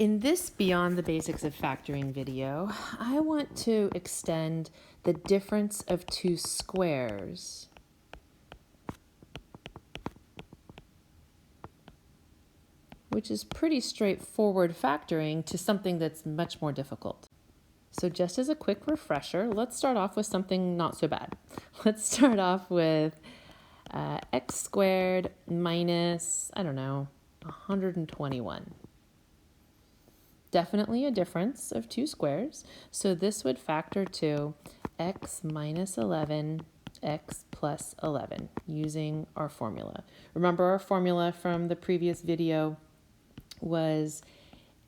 In this Beyond the Basics of Factoring video, I want to extend the difference of two squares which is pretty straightforward factoring to something that's much more difficult. So just as a quick refresher, let's start off with something not so bad. Let's start off with x squared minus, 121. Definitely a difference of two squares. So this would factor to x minus 11, x plus 11, using our formula. Remember our formula from the previous video was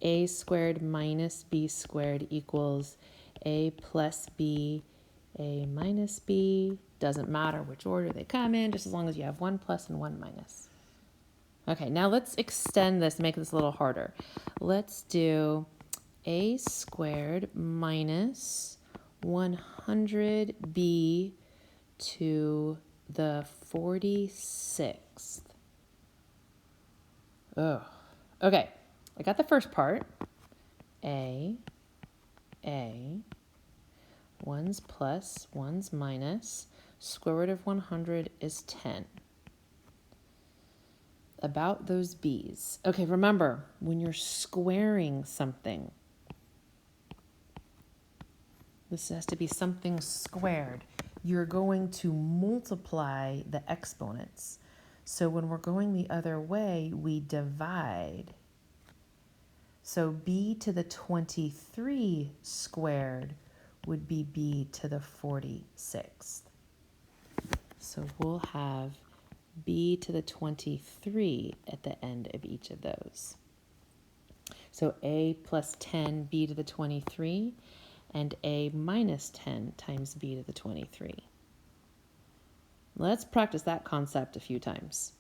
a squared minus b squared equals a plus b, a minus b. Doesn't matter which order they come in, just as long as you have one plus and one minus. Okay, now let's extend this, make this a little harder. Let's do a squared minus 100b to the 46th. Oh, okay. I got the first part. A, one's plus, one's minus. Square root of 100 is 10. About those b's. Okay, remember, when you're squaring something, this has to be something squared. You're going to multiply the exponents. So when we're going the other way, we divide. So b to the 23 squared would be b to the 46th. So we'll have b to the 23 at the end of each of those. So a plus 10 b to the 23 and a minus 10 times b to the 23. Let's practice that concept a few times.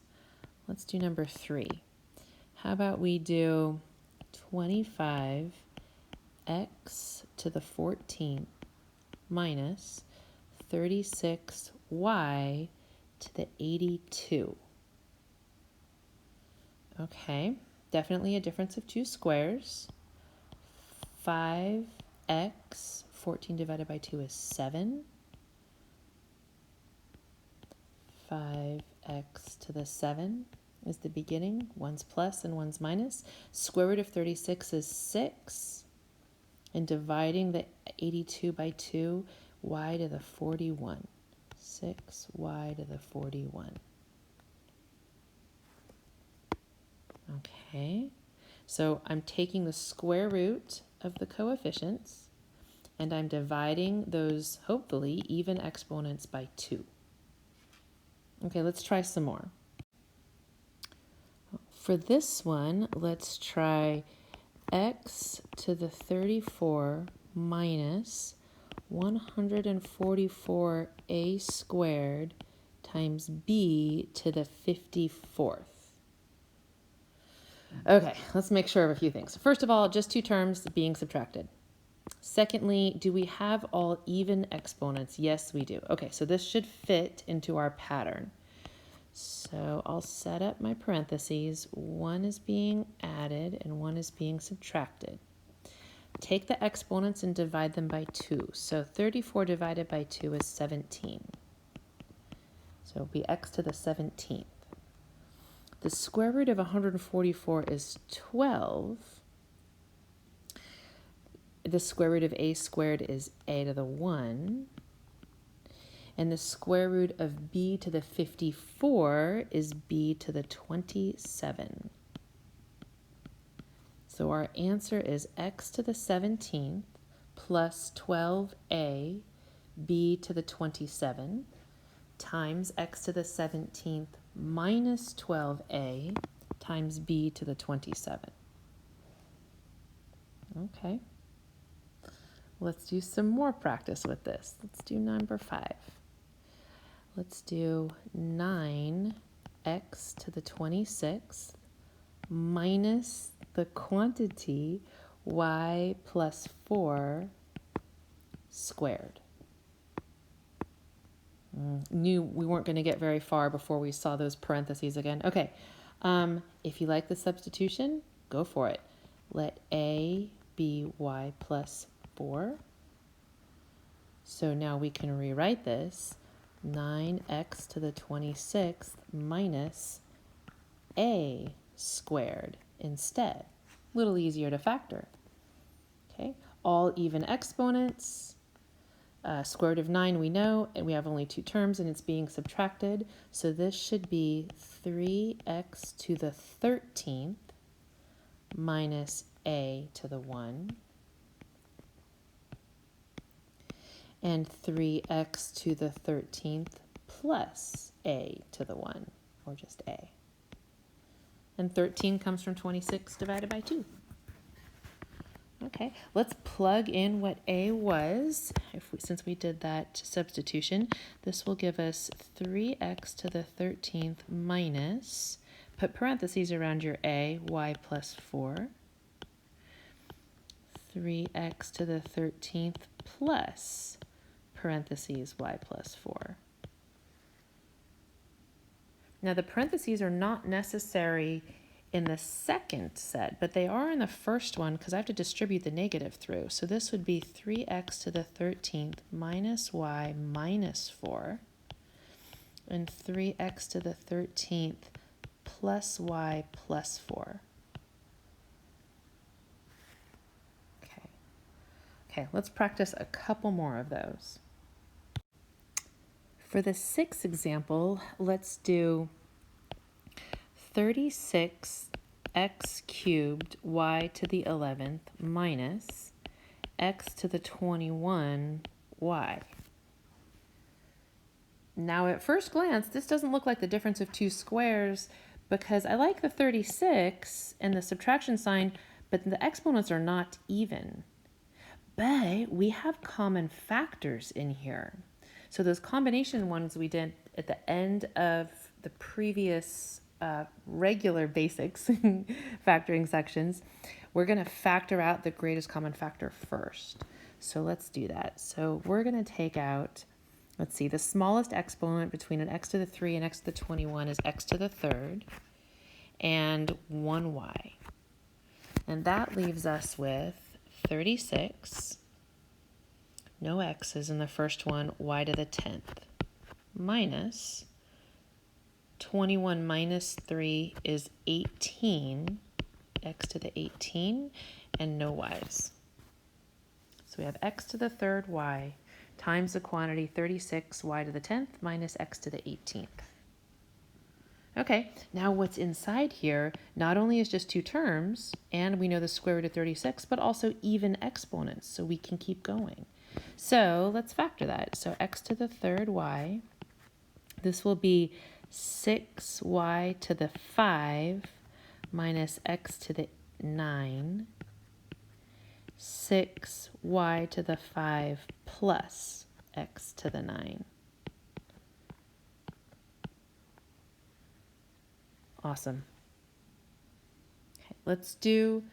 Let's do number 3. How about we do 25x to the 14th minus 36y to the 82. Okay, definitely a difference of two squares. 5x, 14 divided by 2 is 7. 5x to the 7 is the beginning. One's plus and one's minus. Square root of 36 is 6. And dividing the 82 by 2, y to the 41. 6y to the 41. Okay, so I'm taking the square root of the coefficients and I'm dividing those, hopefully, even exponents by 2. Okay, let's try some more. For this one, let's try x to the 34 minus 144a squared times b to the 54th. Okay, let's make sure of a few things. First of all, just two terms being subtracted. Secondly, do we have all even exponents? Yes, we do. Okay, so this should fit into our pattern. So I'll set up my parentheses. One is being added and one is being subtracted. Take the exponents and divide them by 2. So 34 divided by 2 is 17. So it'll be x to the 17th. The square root of 144 is 12. The square root of a squared is a to the 1. And the square root of b to the 54 is b to the 27. So our answer is x to the 17th plus 12a b to the 27 times x to the 17th minus 12a times b to the 27. Okay. Let's do some more practice with this. Let's do number 5. Let's do 9x to the 26th minus the quantity y plus 4 squared. Knew we weren't going to get very far before we saw those parentheses again. Okay, if you like the substitution, go for it. let a be y plus 4. So now we can rewrite this 9x to the 26th minus a squared instead. A little easier to factor. Okay, all even exponents. Square root of 9 we know, and we have only 2 terms and it's being subtracted. So this should be 3x to the 13th minus a to the 1. And 3x to the 13th plus a to the 1, or just a. And 13 comes from 26 divided by 2. Okay, let's plug in what a was. Since we did that substitution, this will give us 3x to the 13th minus, put parentheses around your a, y plus 4. 3x to the 13th plus parentheses y plus 4. Now the parentheses are not necessary in the second set, but they are in the first one because I have to distribute the negative through. So this would be 3x to the 13th minus y minus 4, and 3x to the 13th plus y plus 4. Okay, let's practice a couple more of those. For the sixth example, let's do 36x cubed y to the 11th minus x to the 21 y. Now at first glance, this doesn't look like the difference of 2 squares because I like the 36 and the subtraction sign, but the exponents are not even. But we have common factors in here. So those combination ones we did at the end of the previous regular basics factoring sections, we're going to factor out the greatest common factor first. So let's do that. So we're going to take out, let's see, the smallest exponent between an x to the 3 and x to the 21 is x to the 3rd and 1y. And that leaves us with 36, no x's in the first one, y to the 10th, minus 21 minus 3 is 18, x to the 18, and no y's. So we have x to the 3rd y times the quantity 36 y to the 10th minus x to the 18th. Okay, now what's inside here not only is just 2 terms, and we know the square root of 36, but also even exponents, so we can keep going. So let's factor that. So x to the 3rd y, this will be 6y to the 5 minus x to the 9, 6y to the 5 plus x to the 9. Awesome. Okay, let's do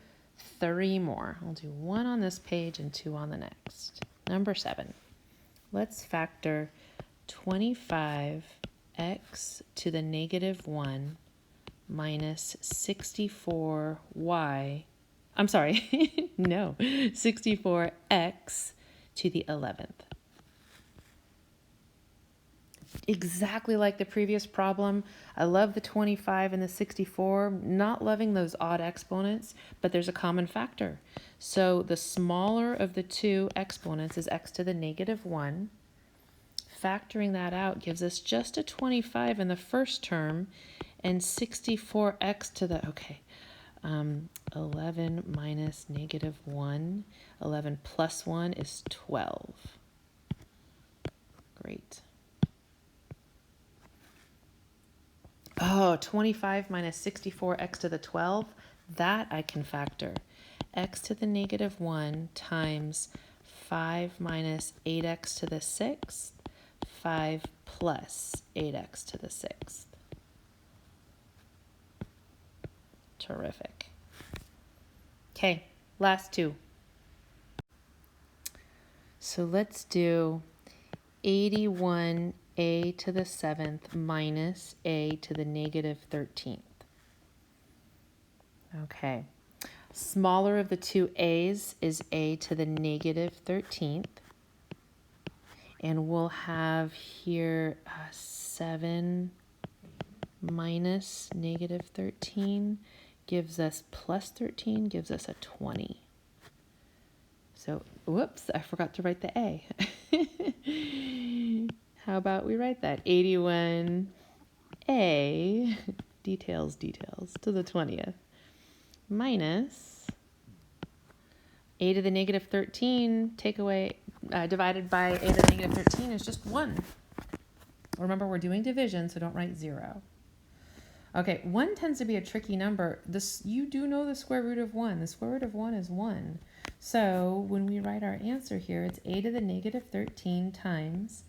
3 more. I'll do 1 on this page and 2 on the next. Number 7. Let's factor 25x to the negative 1 minus 64y. I'm sorry, no, 64x to the 11th. Exactly like the previous problem. I love the 25 and the 64, not loving those odd exponents, but there's a common factor. So the smaller of the 2 exponents is x to the negative 1. Factoring that out gives us just a 25 in the first term and 64x to the, 11 minus negative 1. 11 plus 1 is 12. Great. Oh, 25 minus 64x to the 12, that I can factor. X to the negative 1 times 5 minus 8x to the 6th, 5 plus 8x to the 6th. Terrific. Okay, last 2. So let's do 81 a to the 7th minus a to the negative 13th. Okay, Smaller of the two a's is a to the negative 13th. And we'll have here 7 minus negative 13 gives us plus 13, gives us a 20. So, whoops, I forgot to write the a. How about we write that? 81a, details, to the 20th, minus a to the negative 13, divided by a to the negative 13 is just 1. Remember, we're doing division, so don't write 0. Okay, 1 tends to be a tricky number. You do know the square root of 1. The square root of 1 is 1. So when we write our answer here, it's a to the negative 13 times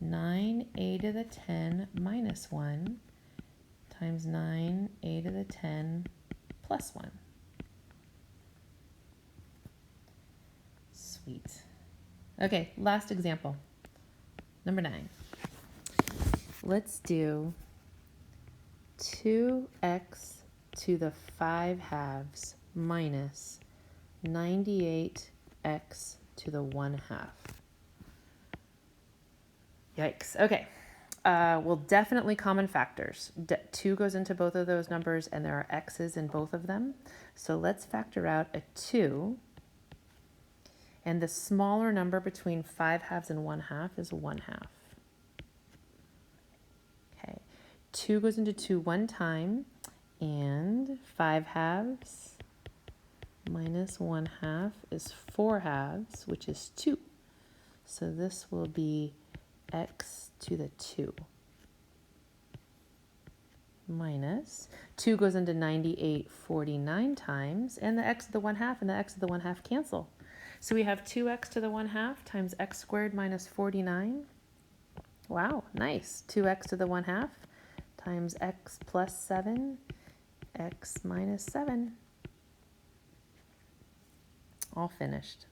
9a to the 10 minus 1 times 9a to the 10 plus 1. Sweet. Okay, last example. Number 9. Let's do 2x to the 5 halves minus 98x to the 1 half. Yikes. Okay. Well, definitely common factors. 2 goes into both of those numbers, and there are x's in both of them. So let's factor out a 2. And the smaller number between 5 halves and 1 half is 1 half. Okay. 2 goes into 2 one time, and 5 halves minus 1 half is 4 halves, which is 2. So this will be x to the 2 minus 2 goes into 98 49 times, and the x to the 1 half and the x to the 1 half cancel. So we have 2x to the 1 half times x squared minus 49. Wow, nice. 2x to the 1 half times x plus 7, x minus 7. All finished.